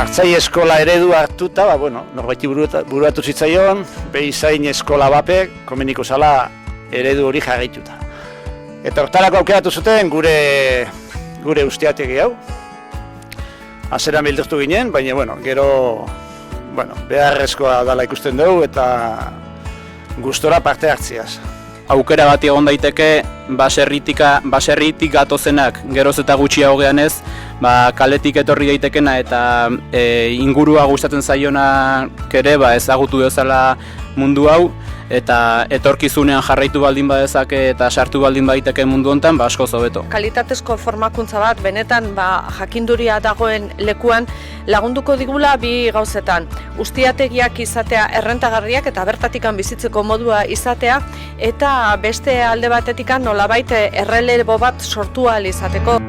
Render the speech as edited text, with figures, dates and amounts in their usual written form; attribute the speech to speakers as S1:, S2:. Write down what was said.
S1: hartzaile eskola eredu hartuta, norbaiti buruatu zitzaion, behizain eskola bapek, komeniko zala eredu hori jarraituta. Eta hortarako aukeratu zuten gure ustiategi hau. Azeran beldurtu ginen, baina gero beharrezkoa dela ikusten dugu eta gustora parte hartziaz.
S2: Aukera bat egon daiteke baserritik gatozenak geroz eta gutxiago geanez, kaletik etorri daitekena eta ingurua gustatzen zaionak ere ezagutu dezala mundu hau eta etorkizunean jarraitu baldin badezake eta sartu baldin baiteke mundu hontan askoz hobeto.
S3: Kalitatezko formakuntza bat benetan jakinduria dagoen lekuan lagunduko digula bi gauzetan. Ustiategiak izatea errentagarriak eta bertatikan bizitzeko modua izatea eta beste alde batetikan nolabait errelebo bat sortu ahal izateko.